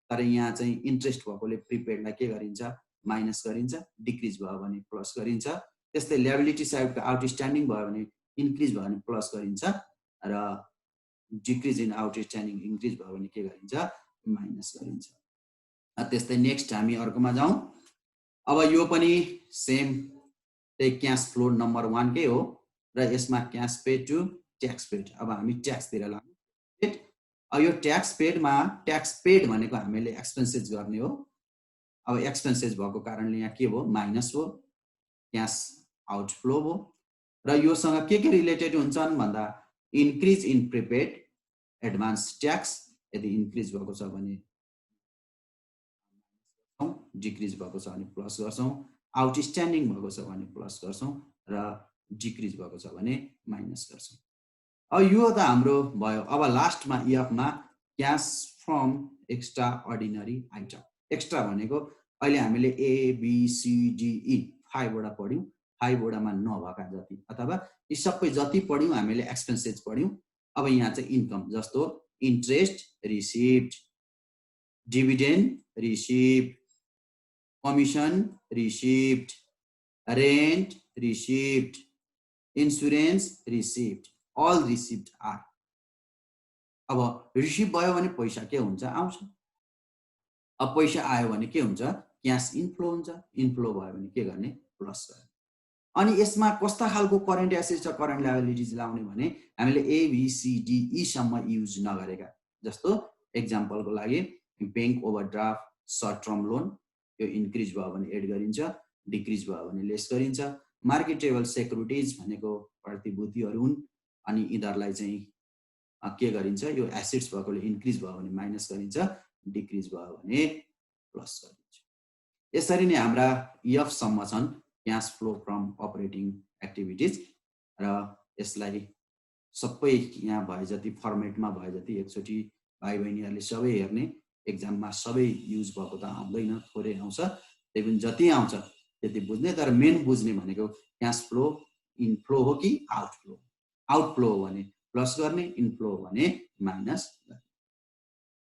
तर यहाँ चाहिँ इन्ट्रेस्ट भएकोले प्रिपेडलाई के गरिन्छ, माइनस गरिन्छ, डिक्रिज भयो भने प्लस गरिन्छ। त्यस्तै ल्याबिलिटी साइडको आउटस्ट्यान्डिङ भयो भने इन्क्रिज भयो भने प्लस गरिन्छ र डिक्रिज इन आउटस्ट्यान्डिङ इन्क्रिज भयो भने के गरिन्छ, माइनस गरिन्छ। त्यस्तै नेक्स्ट हामी अर्कोमा जाउँ। अब यो पनि सेम त्यही क्याश फ्लो नम्बर 1 कै हो र यसमा cash paid to tax paid. अब हामी ट्याक्सतिर लाग्छौँ। अब यो ट्याक्स पेडमा ट्याक्स पेड भनेको हामीले एक्सपेन्सेस गर्ने हो। अब एक्सपेन्सेस भएको कारणले यहाँ के हो, माइनस हो, क्याश आउटफ्लो हो। र योसँग के रिलेटेड हुन्छन् भन्दा increase in prepaid advance tax, यदि इन्क्रिज भएको छ भने डिक्रिज भएको छ भने प्लस गर्छौँ, आउटस्ट्यान्डिङ भएको छ भने प्लस गर्छौँ र डिक्रिज भएको छ भने माइनस गर्छौँ। अब यो त हाम्रो भयो। अब लास्टमा इएफमा cash from extraordinary item. Extra भनेको अहिले हामीले ABCDE 5 वटा पढ्यौँ, 5 वटामा नभएका जति अथवा यी सबै जति पढ्यौँ हामीले एक्सपेन्सेस पढ्यौँ। अब यहाँ चाहिँ इन्कम जस्तो interest received, dividend received, commission received, rent received, insurance received, all received are. अब रिसिभ भयो भने पैसा के हुन्छ, आउँछ। अब पैसा आयो भने के हुन्छ, क्याश इन्फ्लो हुन्छ। इन्फ्लो भयो भने के गर्ने, प्लस गर्ने। अनि यसमा कस्ता खालको करेन्ट एसेट्स र करेन्ट लायबिलिटिज लाउने भने हामीले ABCDE सम्म युज नगरेका, जस्तो एक्जाम्पलको लागि bank overdraft, short term loan, यो इन्क्रिज भयो भने एड गरिन्छ, डिक्रिज भयो भने लेस गरिन्छ। मार्केटेबल सेक्युरिटिज भनेको प्रतिभूतिहरू हुन्, अनि यिनीहरूलाई चाहिँ के गरिन्छ, यो एसेट्स भएकोले इन्क्रिज भयो भने माइनस गरिन्छ, डिक्रिज भयो भने प्लस गरिन्छ। यसरी नै हाम्रा EF सम्म छन्, cash flow from operating activities. र यसलाई सबै यहाँ भए जति फर्मेटमा भए जति एकचोटि भाइ बहिनीहरूले सबै हेर्ने, एक्जाममा सबै युज भएको त आउँदैन, थोरै आउँछ, त्यही पनि जति आउँछ त्यति बुझ्ने। तर मेन बुझ्ने भनेको क्याश फ्लो इनफ्लो हो कि आउटफ्लो। आउटफ्लो हो भने प्लस गर्ने, इनफ्लो हो भने माइनस गर्ने।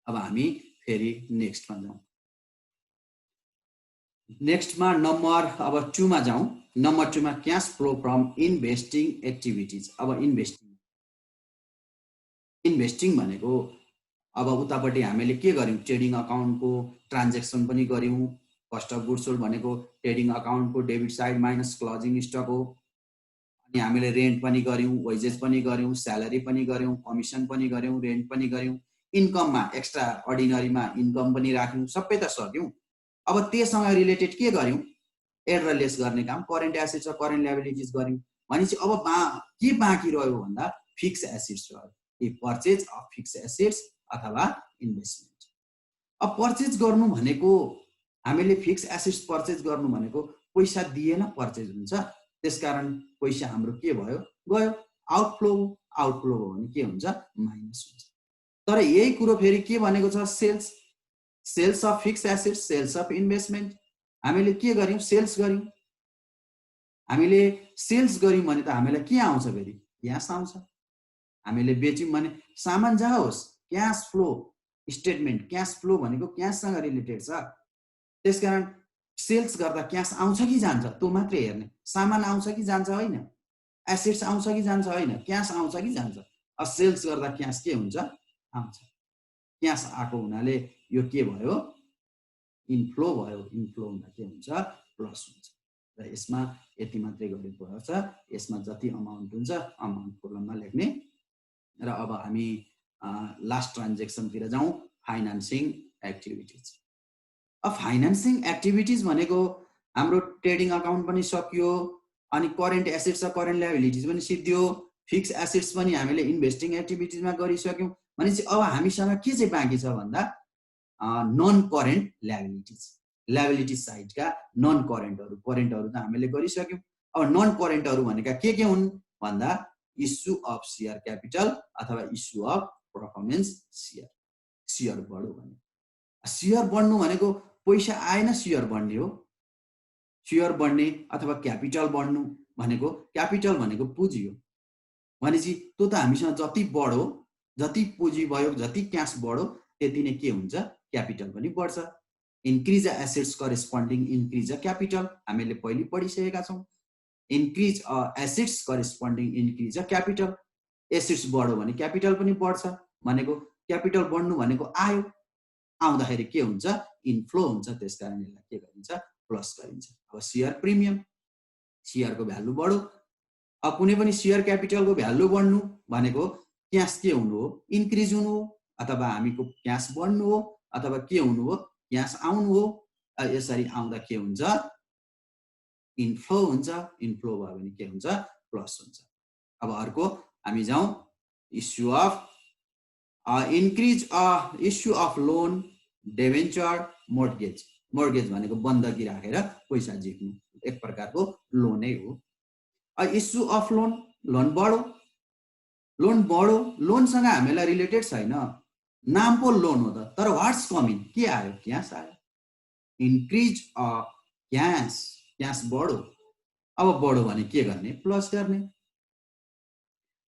अब हामी फेरि नेक्स्टमा जाउँ। नेक्स्टमा नम्बर अब 2 मा जाउँ। नम्बर 2 मा cash flow from investing activities. अब इन्भेस्टिङ भनेको अब उतापट्टि हामीले के गर्यौँ, ट्रेडिङ अकाउन्टको ट्रान्जेक्सन पनि गर्यौँ। कस्ट अफ गुड्स सोल्ड भनेको ट्रेडिङ अकाउन्टको debit side minus closing stock हो। अनि हामीले रेन्ट पनि गर्यौँ, वेजेस पनि गर्यौँ, स्यालेरी पनि गर्यौँ, कमिसन पनि गर्यौँ, रेन्ट पनि गर्यौँ। इन्कममा एक्स्ट्रा अर्डिनरीमा इन्कम पनि राख्यौँ, सबै त सक्यौँ। अब त्यससँग रिलेटेड के गर्यौँ, एड र लेस गर्ने काम, करेन्ट एसेट्स र करेन्ट लायबिलिटिज गर्यौँ। भनेपछि अब के बाँकी रह्यो भन्दा फिक्स एसेट्स रह्यो, पर्चेज अफ फिक्स एसेट्स अथवा इन्भेस्टमेन्ट। अब पर्चेज गर्नु भनेको हामीले फिक्स एसेट्स पर्चेज गर्नु भनेको पैसा दिएन पर्चेज हुन्छ, त्यसकारण पैसा हाम्रो के भयो, गयो, आउटफ्लो। आउटफ्लो हो भने के हुन्छ, माइनस हुन्छ। तर यही कुरो फेरि के भनेको छ, sales, sales of fix assets, sales of investment. हामीले के गर्यौँ, सेल्स गर्यौँ। हामीले सेल्स गर्यौँ भने त हामीलाई के आउँछ, फेरि क्यास आउँछ। हामीले बेच्यौँ भने सामान जहाँ होस्, cash flow statement, cash flow भनेको क्याससँग रिलेटेड छ। त्यसकारण सेल्स गर्दा क्यास आउँछ कि जान्छ त्यो मात्रै हेर्ने, सामान आउँछ कि जान्छ होइन, एसेट्स आउँछ कि जान्छ होइन, क्यास आउँछ कि जान्छ। अब सेल्स गर्दा क्यास के हुन्छ, आउँछ। क्यास आएको हुनाले यो के भयो, इन्फ्लो भयो। इन्फ्लो हुँदा के हुन्छ, प्लस हुन्छ। र यसमा यति मात्रै गर्नुपर्छ, यसमा जति अमाउन्ट हुन्छ अमाउन्ट कोलममा लेख्ने। र अब हामी लास्ट ट्रान्जेक्सनतिर जाउँ, फाइनान्सिङ एक्टिभिटिज। अब फाइनान्सिङ एक्टिभिटिज भनेको हाम्रो ट्रेडिङ अकाउन्ट पनि सकियो, अनि करेन्ट एसेट्स र करेन्ट लायबिलिटिज पनि सिद्धियो, फिक्स एसेट्स पनि हामीले इन्भेस्टिङ एक्टिभिटिजमा गरिसक्यौँ। भनेपछि अब हामीसँग के चाहिँ बाँकी छ भन्दा नन करेन्ट लायबिलिटिज, लायबिलिटिज साइडका नन करेन्टहरू। करेन्टहरू त हामीले गरिसक्यौँ। अब नन करेन्टहरू भनेका के हुन् भन्दा इस्यु अफ शेयर क्यापिटल अथवा issue of performance share. Share बढ्यो भने, शेयर बढ्नु भनेको पैसा आएन शेयर बढ्ने हो। शेयर बढ्ने अथवा क्यापिटल बढ्नु भनेको, क्यापिटल भनेको पुँजी हो भनेपछि त्यो त हामीसँग जति बढ्यो, जति पुँजी भयो, जति क्यास बढ्यो त्यति नै के हुन्छ, क्यापिटल पनि बढ्छ। Increase a assets corresponding increase a capital, हामीले पहिले पढिसकेका छौँ। Increase a assets corresponding increase a capital, assets बढ्यो भने क्यापिटल पनि बढ्छ भनेको, क्यापिटल बढ्नु भनेको आयो, आउँदाखेरि के हुन्छ, इन्फ्लो हुन्छ। त्यसकारण यसलाई के गरिन्छ, प्लस गरिन्छ। अब शेयर प्रिमियम, शेयरको भ्यालु बढ्यो। अब कुनै पनि शेयर क्यापिटलको भ्यालु बढ्नु भनेको क्यास के हुनु हो, इन्क्रिज हुनु हो, अथवा हामीको क्यास बढ्नु हो, अथवा के हुनु हो, क्यास आउनु हो। यसरी आउँदा के हुन्छ, इन्फ्लो हुन्छ। इन्फ्लो भयो भने के हुन्छ, प्लस हुन्छ। अब अर्को हामी जाउँ, issue of increase issue of loan debenture mortgage. Mortgage भनेको बन्दकी राखेर पैसा झिक्नु, एक प्रकारको लोनै हो। इस्यु अफ लोन, लोन बढ्यो। लोन बढ्यो, लोनसँग हामीलाई रिलेटेड छैन, नाम पो लोन हो त, तर व्हाट्स कमिङ, के आयो, क्यास आयो। इन्क्रिज अ क्यास, क्यास बढ्यो। अब बढ्यो भने के गर्ने, प्लस गर्ने।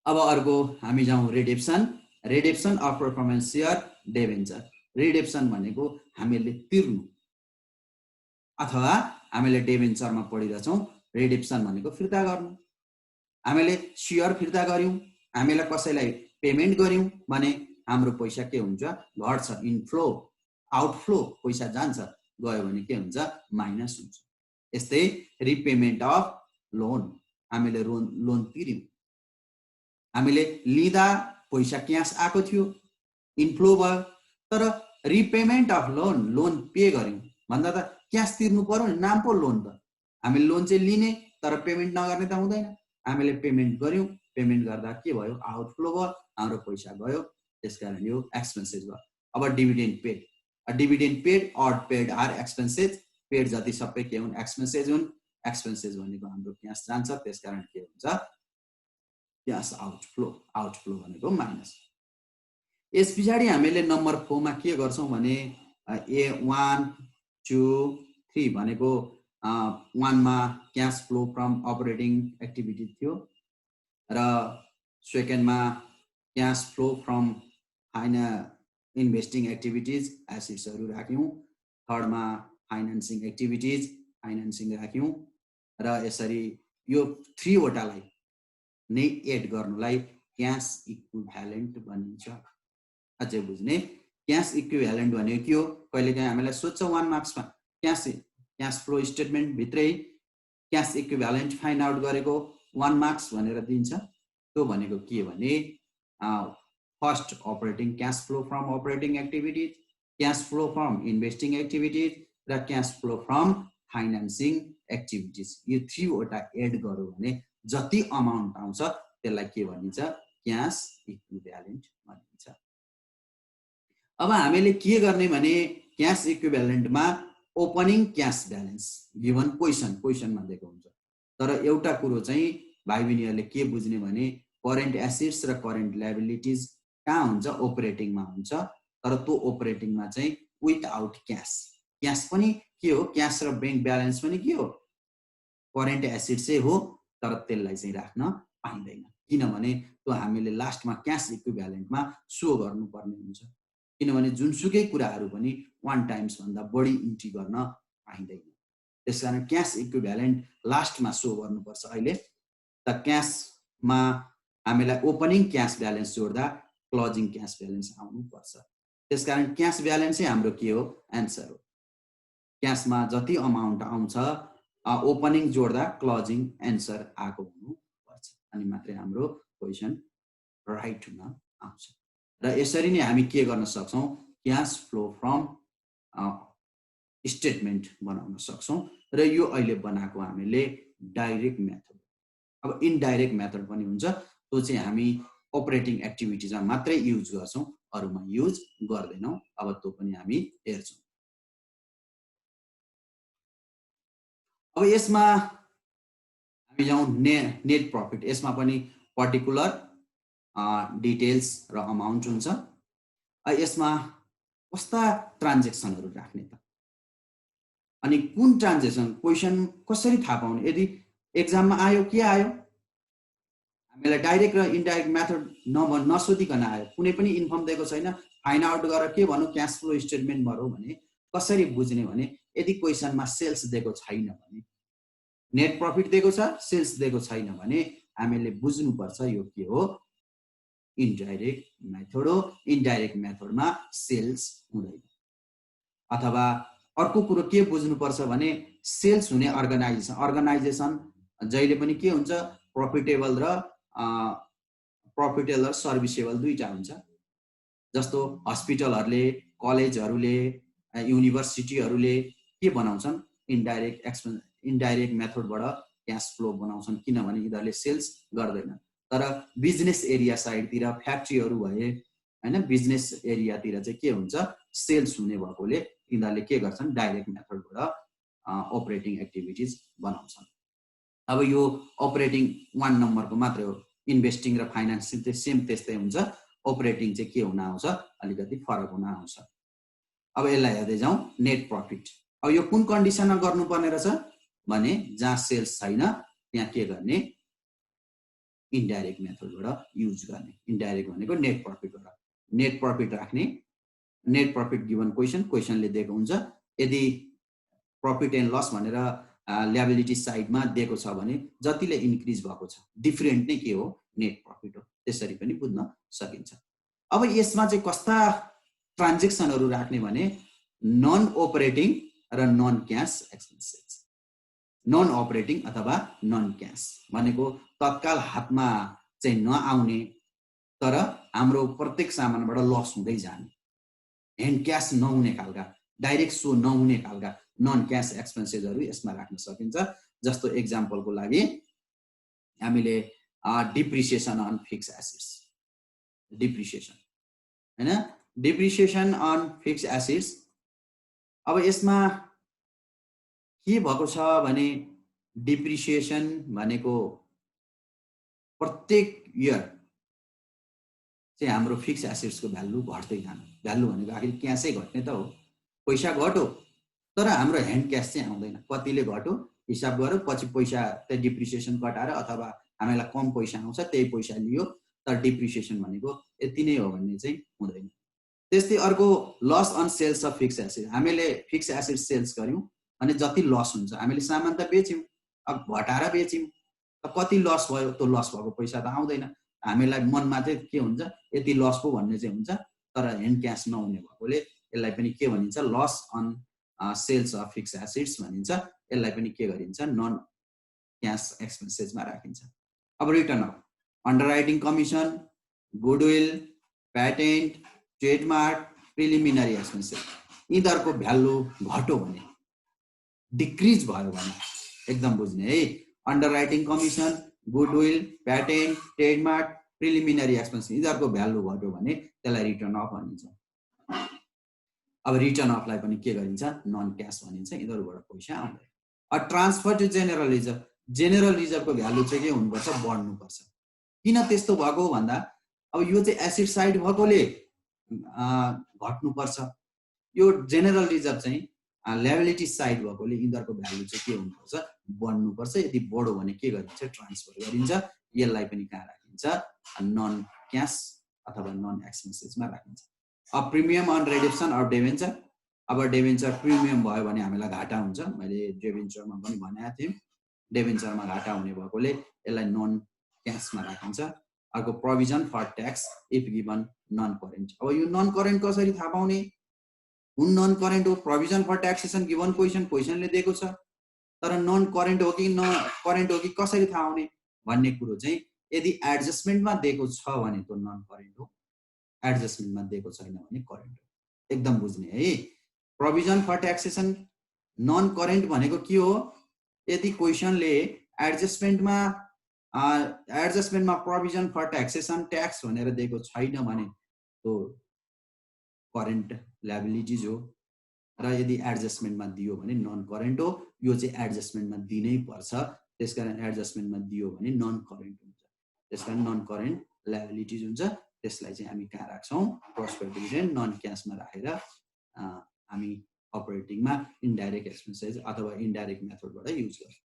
अब अर्को हामी जाउँ रिडेप्सन। रिडेप्सन अफ पर्फर्मेन्स शेयर डेभेन्चर। रिडेप्सन भनेको हामीले तिर्नु, अथवा हामीले डेभेन्चरमा पढिरहेछौँ, रिडेप्सन भनेको फिर्ता गर्नु। हामीले शेयर फिर्ता गर्यौँ, हामीलाई कसैलाई पेमेन्ट गर्यौँ भने हाम्रो पैसा के हुन्छ, घट्छ, इन्फ्लो आउटफ्लो, पैसा जान्छ, गयो भने के हुन्छ, माइनस हुन्छ। यस्तै रिपेमेन्ट अफ लोन, हामीले लोन तिर्यौँ, हामीले लिँदा पैसा क्यास आएको थियो, इन्फ्लो भयो, तर repayment of loan, loan pay गर्यौँ भन्दा त क्यास तिर्नु पर्यो नि, नाम पो लोन त। हामीले लोन चाहिँ लिने तर पेमेन्ट नगर्ने त हुँदैन। हामीले पेमेन्ट गर्यौँ, पेमेन्ट गर्दा के भयो, आउटफ्लो भयो, हाम्रो पैसा गयो, त्यसकारण यो एक्सपेन्सेस भयो। अब dividend paid, dividend paid or paid are expenses. Paid जति सबै के हुन्, एक्सपेन्सेस हुन्। एक्सपेन्सेस भनेको हाम्रो क्यास जान्छ, त्यसकारण के हुन्छ, क्यास आउटफ्लो, आउटफ्लो भनेको माइनस। यस पछाडि हामीले नम्बर 4 मा के गर्छौँ भने, A1 2 3 भनेको 1 मा cash flow from operating activity थियो, र सेकेन्डमा cash flow from investing activities, एसेट्सहरू राख्यौँ। थर्डमा फाइनेन्सिङ एक्टिभिटिज, फाइनेन्सिङ राख्यौँ। र यसरी यो 3 वटालाई नै एड गर्नुलाई क्यास इक्विभ्यालेन्ट भनिन्छ। अझै बुझ्ने, क्यास इक्विभ्यालेन्ट भनेको के हो, कहिलेकाहीँ हामीलाई सोध्छ 1 मार्क्समा, क्यास फ्लो स्टेटमेन्ट भित्रै क्यास इक्विभ्यालेन्ट फाइन्ड आउट गरेको 1 मार्क्स भनेर दिन्छ। त्यो भनेको के भने, first operating cash flow from operating activities, cash flow from investing activities र cash flow from financing activities. यो 3 वटा एड गर्यो भने जति अमाउन्ट आउँछ त्यसलाई के भनिन्छ, क्यास इक्विभ्यालेन्ट भनिन्छ। अब हामीले के गर्ने भने, क्यास इक्विभ्यालेन्टमा ओपनिङ क्यास ब्यालेन्स गिभन क्वेसनमा दिएको हुन्छ। तर एउटा कुरो चाहिँ भाइ बहिनीहरूले के बुझ्ने भने, करेन्ट एसेट्स र करेन्ट लायबिलिटिज कहाँ हुन्छ, अपरेटिङमा हुन्छ। तर त्यो अपरेटिङमा चाहिँ विथआउट क्यास, क्यास पनि के हो, क्यास र ब्याङ्क ब्यालेन्स पनि के हो, करेन्ट एसेट्स हो, तर त्यसलाई चाहिँ राख्न पाइँदैन, किनभने त्यो हामीले लास्टमा क्यास इक्विभ्यालेन्टमा सो गर्नुपर्ने हुन्छ। किनभने जुनसुकै कुराहरू पनि 1 टाइम्स भन्दा बढी इन्ट्री गर्न पाइँदैन। त्यसकारण क्यास इक्विभ्यालेन्ट लास्टमा सो गर्नुपर्छ। अहिले त क्यासमा हामीलाई opening cash balance जोड्दा closing cash balance आउनुपर्छ। त्यसकारण क्यास ब्यालेन्सै हाम्रो के हो, एन्सर हो। क्यासमा जति अमाउन्ट आउँछ, ओपनिङ जोड्दा क्लोजिङ एन्सर आएको हुनुपर्छ, अनि मात्रै हाम्रो क्वेसन राइट हुन आउँछ। र यसरी नै हामी के गर्न सक्छौँ, क्यास फ्लो फ्रम स्टेटमेन्ट बनाउन सक्छौँ। र यो अहिले बनाएको हामीले डाइरेक्ट मेथड। अब इनडाइरेक्ट मेथड पनि हुन्छ, त्यो चाहिँ हामी अपरेटिङ एक्टिभिटिजमा मात्रै युज गर्छौँ, अरूमा युज गर्दैनौँ। अब त्यो पनि हामी हेर्छौँ। अब यसमा हामी जाउँ नेट प्रफिट। यसमा पनि पर्टिकुलर डिटेल्स र अमाउन्ट हुन्छ। यसमा कस्ता ट्रान्जेक्सनहरू राख्ने त, अनि कुन ट्रान्जेक्सन क्वेसन कसरी थाहा पाउने? यदि एक्जाममा आयो के आयो, हामीलाई डाइरेक्ट र इन्डाइरेक्ट मेथड नसोधिकन आयो, कुनै पनि इन्फर्म दिएको छैन, फाइन्ड आउट गरेर के भनौँ क्यास फ्लो स्टेटमेन्ट भरौँ भने कसरी बुझ्ने भने यदि क्वेसनमा सेल्स दिएको छैन भने, नेट प्रफिट दिएको छ सेल्स दिएको छैन भने हामीले बुझ्नुपर्छ यो के हो, इन्डाइरेक्ट मेथड हो। इन्डाइरेक्ट मेथडमा सेल्स हुँदैन। अथवा अर्को कुरो के बुझ्नुपर्छ भने सेल्स हुने अर्गनाइजेसन जहिले पनि के हुन्छ, प्रफिटेबल र सर्भिसेबल दुईटा हुन्छ। जस्तो हस्पिटलहरूले, कलेजहरूले, युनिभर्सिटीहरूले के बनाउँछन्, इन्डाइरेक्ट मेथडबाट क्यास फ्लो बनाउँछन्, किनभने यिनीहरूले सेल्स गर्दैन। तर बिजनेस एरिया साइडतिर फ्याक्ट्रीहरू भए हैन, बिजनेस एरियातिर चाहिँ के हुन्छ, सेल्स हुने भएकोले यिनीहरूले के गर्छन्, डाइरेक्ट मेथडबाट अपरेटिङ एक्टिभिटिज बनाउँछन्। अब यो अपरेटिङ 1 नम्बरको मात्रै हो, इन्भेस्टिङ र फाइनेन्सिङ चाहिँ सेम त्यस्तै हुन्छ। अपरेटिङ चाहिँ के हुन आउँछ, अलिकति फरक हुन आउँछ। अब यसलाई हेर्दै जाउँ, नेट प्रफिट। अब यो कुन कन्डिसनमा गर्नुपर्ने रहेछ भने जहाँ सेल्स छैन त्यहाँ के गर्ने, इन्डाइरेक्ट मेथडबाट युज गर्ने। इन्डाइरेक्ट भनेको नेट प्रफिटबाट, नेट प्रफिट राख्ने। नेट प्रफिट गिभन क्वेसनले दिएको हुन्छ। यदि प्रफिट एन्ड लस भनेर ल्याबिलिटी साइडमा दिएको छ भने जतिले इन्क्रिज भएको छ डिफरेन्ट नै के हो, नेट प्रफिट हो। त्यसरी पनि बुझ्न सकिन्छ। अब यसमा चाहिँ कस्ता ट्रान्जेक्सनहरू राख्ने भने नन अपरेटिङ र non cash expenses. Non operating अथवा नन क्यास भनेको तत्काल हातमा चाहिँ नआउने तर हाम्रो प्रत्येक सामानबाट लस हुँदै जाने, ह्यान्ड क्यास नहुने खालका, डाइरेक्ट सो नहुने खालका नन क्यास एक्सपेन्सेसहरू यसमा राख्न सकिन्छ। जस्तो एक्जाम्पलको लागि हामीले depreciation on fix assets, depreciation हैन, डिप्रिसिएसन अन फिक्स एसेट्स। अब यसमा के भएको छ भने डिप्रिसिएसन भनेको प्रत्येक इयर चाहिँ हाम्रो फिक्स एसेट्सको भ्यालु घट्दै जानु। भ्यालु भनेको आखिर क्यासै घट्ने त हो, पैसा घट्यो तर हाम्रो ह्यान्ड क्यास चाहिँ आउँदैन। कतिले घट्यो हिसाब गर्यो, पछि पैसा त्यो डिप्रिसिएसन कटाएर अथवा हामीलाई कम पैसा आउँछ त्यही पैसा लियो, तर डिप्रिसिएसन भनेको यति नै हो भन्ने चाहिँ हुँदैन। त्यस्तै अर्को loss on sales of fix asset. हामीले फिक्स एसेट सेल्स गर्यौँ अनि जति लस हुन्छ, हामीले सामान त बेच्यौँ, अब घटाएर बेच्यौँ, कति लस भयो, त्यो लस भएको पैसा त आउँदैन। हामीलाई मनमा चाहिँ के हुन्छ, यति लस पो भन्ने चाहिँ हुन्छ, तर ह्यान्ड क्यास नहुने भएकोले यसलाई पनि के भनिन्छ, loss on sales of fix assets भनिन्छ। यसलाई पनि के गरिन्छ, नन क्यास एक्सपेन्सेसमा राखिन्छ। अब return of underwriting commission, goodwill, patent, trademark, preliminary expenses, यिनीहरूको भ्यालु घट्यो भने, डिक्रिज भयो भने एकदम बुझ्ने है। Underwriting commission, goodwill, patent, trademark, preliminary expenses, यिनीहरूको भ्यालु घट्यो भने त्यसलाई रिटर्न अफ भनिन्छ। अब रिटर्न अफलाई पनि के गरिन्छ, नन क्यास भनिन्छ, यिनीहरूबाट पैसा आउँदैन। Transfer to general reserve, general रिजर्भको भ्यालु चाहिँ के हुनुपर्छ, बढ्नुपर्छ। किन त्यस्तो भएको भन्दा अब यो चाहिँ एसेट साइड भएकोले घट्नुपर्छ, यो जेनरल रिजर्भ चाहिँ ल्याबिलिटी साइड भएकोले यिनीहरूको भ्यालु चाहिँ के हुनुपर्छ, बढ्नुपर्छ। यदि बढ्यो भने के गरिन्छ, ट्रान्सफर गरिन्छ। यसलाई पनि कहाँ राखिन्छ, नन क्यास अथवा नन एक्सपेन्सेसमा राखिन्छ। अब premium on redemption of debenture. अब डेभेन्चर प्रिमियम भयो भने हामीलाई घाटा हुन्छ, मैले डेभेन्चरमा पनि भनेको थिएँ, डेभेन्चरमा घाटा हुने भएकोले यसलाई नन क्यासमा राखिन्छ। अर्को provision for tax if given non current. अब यो नन करेन्ट कसरी थाहा पाउने, कुन नन करेन्ट हो, प्रोभिजन फर ट्याक्सेसन गिभन क्वेसनले दिएको छ, तर नन करेन्ट हो कि न करेन्ट हो कि कसरी थाहा हुने भन्ने कुरो चाहिँ यदि एडजस्टमेन्टमा दिएको छ भने त्यो नन करेन्ट हो, एडजस्टमेन्टमा दिएको छैन भने करेन्ट हो। एकदम बुझ्ने है। Provision for taxation non current भनेको के हो, यदि क्वेसनले एडजस्टमेन्टमा प्रोभिजन फर ट्याक्सेसन ट्याक्स भनेर दिएको छैन भने त्यो करेन्ट ल्याबिलिटिज हो, र यदि एडजस्टमेन्टमा दियो भने नन करेन्ट हो। यो चाहिँ एडजस्टमेन्टमा दिनै पर्छ, त्यसकारण एडजस्टमेन्टमा दियो भने नन करेन्ट हुन्छ। त्यसका नन करेन्ट लायबिलिटिज हुन्छ त्यसलाई चाहिँ हामी कहाँ राख्छौँ प्रोस्पेक्टिभ डिभिडेन्ड नन क्यासमा राखेर हामी अपरेटिङमा इन्डाइरेक्ट एक्सपेन्सेस अथवा इन्डाइरेक्ट मेथडबाट युज गर्छौँ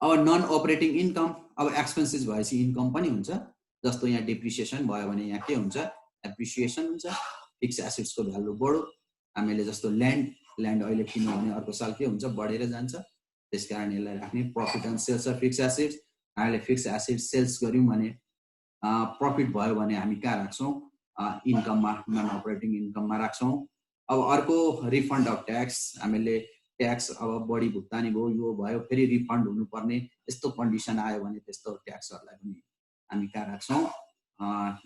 अब नन अपरेटिङ इन्कम अब एक्सपेन्सेस भएपछि इन्कम पनि हुन्छ जस्तो यहाँ डिप्रिसिएसन भयो भने यहाँ के हुन्छ एप्रिसिएसन हुन्छ फिक्स एसेट्सको भ्यालु बढ्यो हामीले जस्तो ल्यान्ड अहिले किन्यो भने अर्को साल के हुन्छ बढेर जान्छ त्यसकारण यसलाई राख्ने profit and sales of fix assets हामीले फिक्स एसेट्स सेल्स गर्यौँ भने प्रफिट भयो भने हामी कहाँ राख्छौँ इन्कममा नन अपरेटिङ इन्कममा राख्छौँ अब अर्को रिफन्ड अफ ट्याक्स हामीले ट्याक्स अब बढी भुक्तानी भयो यो भयो फेरि रिफन्ड हुनुपर्ने यस्तो कन्डिसन आयो भने त्यस्तो ट्याक्सहरूलाई पनि हामी कहाँ राख्छौँ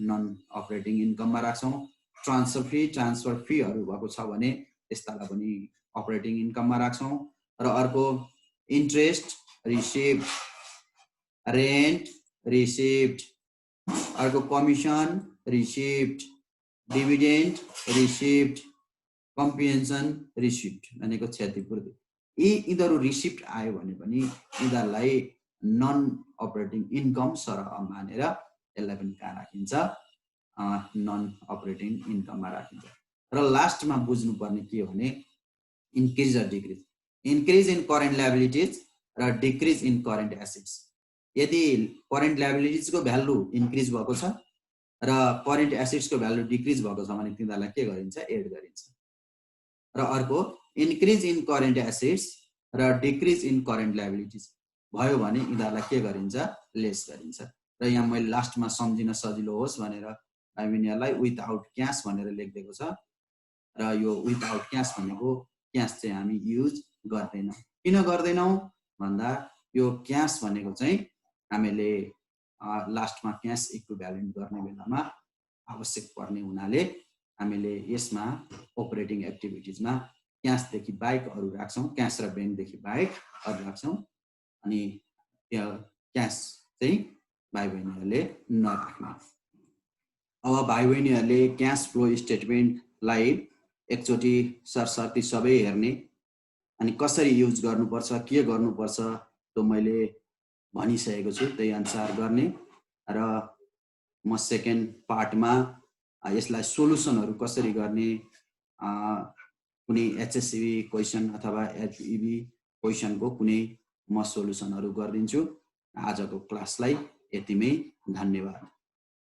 नन अपरेटिङ इन्कममा राख्छौँ ट्रान्सफर फीहरू भएको छ भने त्यस्तालाई पनि अपरेटिङ इन्कममा राख्छौँ र अर्को इन्ट्रेस्ट रिसिभ रेन्ट रिसिभ्ड अर्को commission received dividend received compensation receipt भनेको क्षतिपूर्ति यिनीहरू रिसिप्ट आयो भने पनि यिनीहरूलाई नन अपरेटिङ इन्कम सरह मानेर यसलाई पनि कहाँ राखिन्छ नन अपरेटिङ इन्कममा राखिन्छ र लास्टमा बुझ्नुपर्ने के हो भने इन्क्रिज र decrease increase in current liabilities र डिक्रिज इन करेन्ट एसेट्स यदि करेन्ट लायबिलिटिजको भ्यालु इन्क्रिज भएको छ र करेन्ट एसेट्सको भ्यालु डिक्रिज भएको छ भने तिनीहरूलाई के गरिन्छ एड गरिन्छ र अर्को इन्क्रिज इन करेन्ट एसेट्स र डिक्रिज इन करेन्ट लायबिलिटिज भयो भने यिनीहरूलाई के गरिन्छ लेस गरिन्छ र यहाँ मैले लास्टमा सम्झिन सजिलो होस् भनेर यिनीहरूलाई विथआउट क्यास भनेर लेखिदिएको छ र यो विथआउट क्यास भनेको क्यास चाहिँ हामी युज गर्दैनौँ किन गर्दैनौँ भन्दा यो क्यास भनेको चाहिँ हामीले लास्टमा क्यास इक्विभ्यालेन्ट गर्ने बेलामा आवश्यक पर्ने हुनाले हामीले यसमा अपरेटिङ एक्टिभिटिजमा क्यासदेखि बाहेक अरू राख्छौँ क्यास र ब्याङ्कदेखि बाहेक अरू राख्छौँ अनि त्यो क्यास चाहिँ भाइ बहिनीहरूले नराख्ने अब भाइ बहिनीहरूले क्यास फ्लो स्टेटमेन्टलाई एकचोटि सरसर्ती सबै हेर्ने अनि कसरी युज गर्नुपर्छ के गर्नुपर्छ त्यो मैले भनिसकेको छु त्यही अनुसार गर्ने र म सेकेन्ड पार्टमा यसलाई सोलुसनहरू कसरी गर्ने कुनै एचएससीबी क्वेसन अथवा एचइबी क्वेसनको कुनै म सोलुसनहरू गरिदिन्छु आजको क्लासलाई यतिमै धन्यवाद।